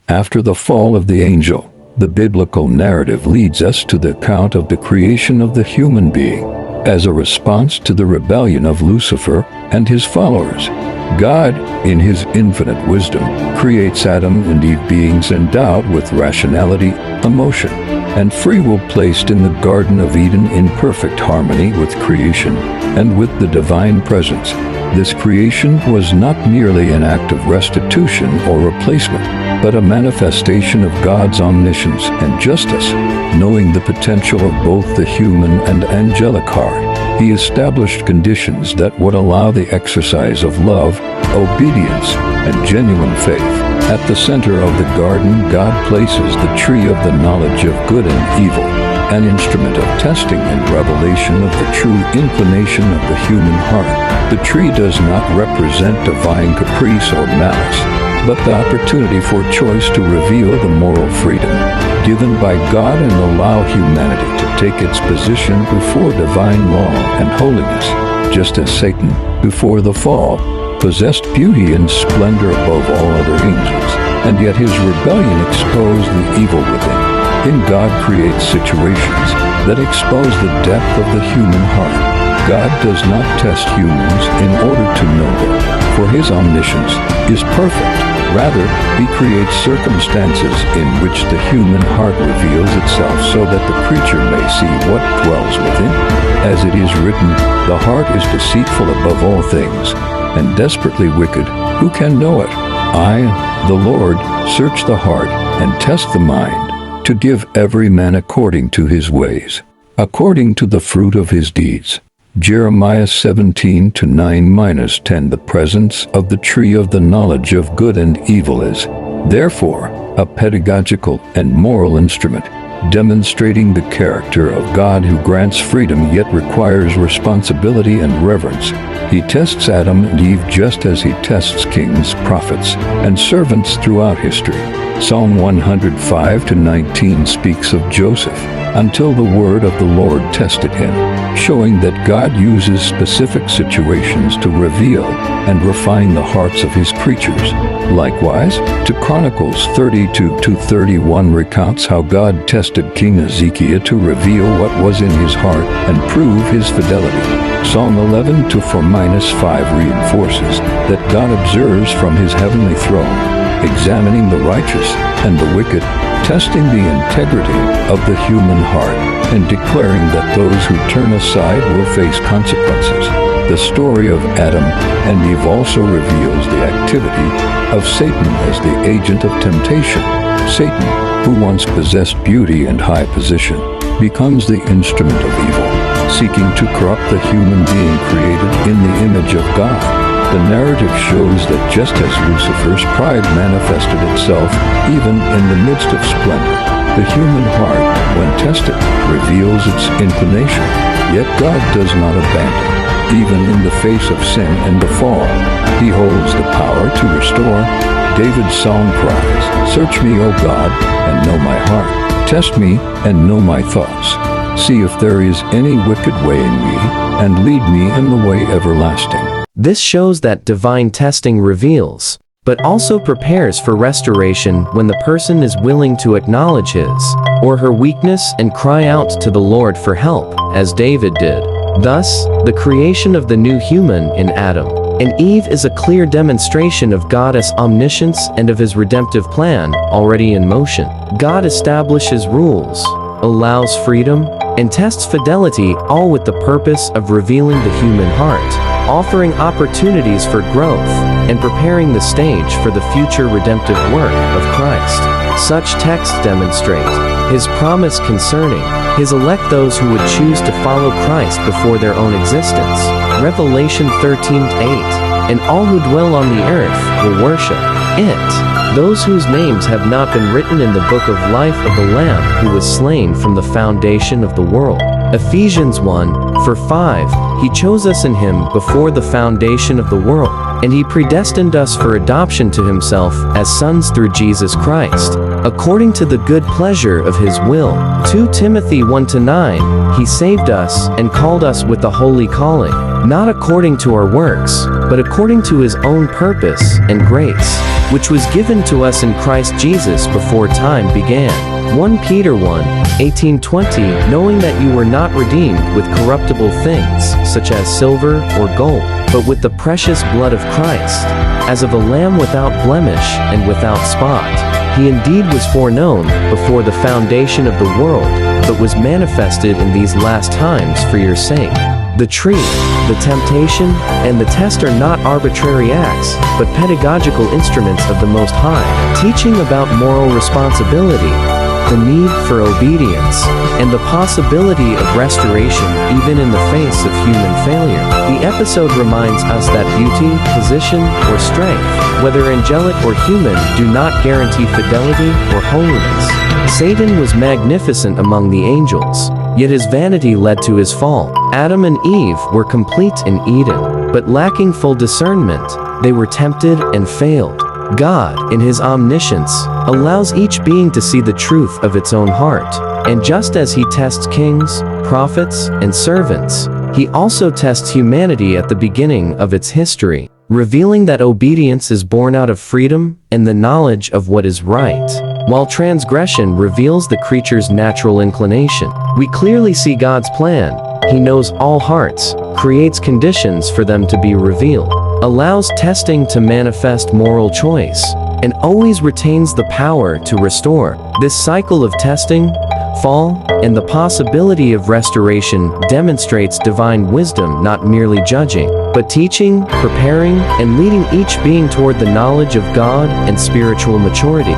After the fall of the angel, the biblical narrative leads us to the account of the creation of the human being. As a response to the rebellion of Lucifer and his followers, God, in his infinite wisdom, creates Adam and Eve, beings endowed with rationality, emotion, and free will, placed in the Garden of Eden in perfect harmony with creation and with the divine presence. This creation was not merely an act of restitution or replacement, but a manifestation of God's omniscience and justice. Knowing the potential of both the human and angelic heart, he established conditions that would allow the exercise of love, obedience, and genuine faith. At the center of the garden, God places the tree of the knowledge of good and evil, an instrument of testing and revelation of the true inclination of the human heart. The tree does not represent divine caprice or malice, but the opportunity for choice to reveal the moral freedom given by God and allow humanity to take its position before divine law and holiness. Just as Satan, before the fall, possessed beauty and splendor above all other angels, and yet his rebellion exposed the evil within. In God creates situations that expose the depth of the human heart. God does not test humans in order to know them, for his omniscience is perfect. Rather, he creates circumstances in which the human heart reveals itself so that the creature may see what dwells within. As it is written, the heart is deceitful above all things, and desperately wicked. Who can know it? I, the Lord, search the heart and test the mind, to give every man according to his ways, according to the fruit of his deeds. Jeremiah 17:9-10. The presence of the tree of the knowledge of good and evil is, therefore, a pedagogical and moral instrument, demonstrating the character of God who grants freedom yet requires responsibility and reverence. He tests Adam and Eve just as he tests kings, prophets, and servants throughout history. Psalm 105-19 speaks of Joseph, until the word of the Lord tested him, showing that God uses specific situations to reveal and refine the hearts of his creatures. Likewise, 2 Chronicles 32-31 recounts how God tested King Ezekiel to reveal what was in his heart and prove his fidelity. Psalm 11:4-5 reinforces that God observes from his heavenly throne, examining the righteous and the wicked, testing the integrity of the human heart, and declaring that those who turn aside will face consequences. The story of Adam and Eve also reveals the activity of Satan as the agent of temptation. Satan, who once possessed beauty and high position, becomes the instrument of evil, seeking to corrupt the human being created in the image of God. The narrative shows that just as Lucifer's pride manifested itself even in the midst of splendor, the human heart, when tested, reveals its inclination. Yet God does not abandon, even in the face of sin and the fall. He holds the power to restore. David's psalm cries, "Search me, O God, and know my heart. Test me and know my thoughts. See if there is any wicked way in me, and lead me in the way everlasting." This shows that divine testing reveals, but also prepares for restoration when the person is willing to acknowledge his or her weakness and cry out to the Lord for help, as David did. Thus, the creation of the new human in Adam and Eve is a clear demonstration of God's omniscience and of his redemptive plan already in motion. God establishes rules, allows freedom, and tests fidelity, all with the purpose of revealing the human heart, offering opportunities for growth, and preparing the stage for the future redemptive work of Christ. Such texts demonstrate his promise concerning his elect, those who would choose to follow Christ before their own existence. Revelation 13:8, and all who dwell on the earth will worship it, those whose names have not been written in the book of life of the Lamb who was slain from the foundation of the world. Ephesians 1:5, he chose us in him before the foundation of the world, and he predestined us for adoption to himself as sons through Jesus Christ, according to the good pleasure of his will. 2 Timothy 1-9, he saved us and called us with a holy calling, not according to our works, but according to his own purpose and grace. which was given to us in Christ Jesus before time began. 1 Peter 1:18-20, knowing that you were not redeemed with corruptible things, such as silver or gold, but with the precious blood of Christ, as of a lamb without blemish and without spot. He indeed was foreknown before the foundation of the world, but was manifested in these last times for your sake. The tree, the temptation, and the test are not arbitrary acts, but pedagogical instruments of the Most High, teaching about moral responsibility, the need for obedience, and the possibility of restoration even in the face of human failure. The episode reminds us that beauty, position, or strength, whether angelic or human, do not guarantee fidelity or holiness. Satan was magnificent among the angels, yet his vanity led to his fall. Adam and Eve were complete in Eden, but lacking full discernment, they were tempted and failed. God, in his omniscience, allows each being to see the truth of its own heart. And just as he tests kings, prophets, and servants, he also tests humanity at the beginning of its history, revealing that obedience is born out of freedom and the knowledge of what is right, while transgression reveals the creature's natural inclination. We clearly see God's plan. He knows all hearts, creates conditions for them to be revealed, allows testing to manifest moral choice, and always retains the power to restore. This cycle of testing, fall, and the possibility of restoration demonstrates divine wisdom, not merely judging, but teaching, preparing, and leading each being toward the knowledge of God and spiritual maturity.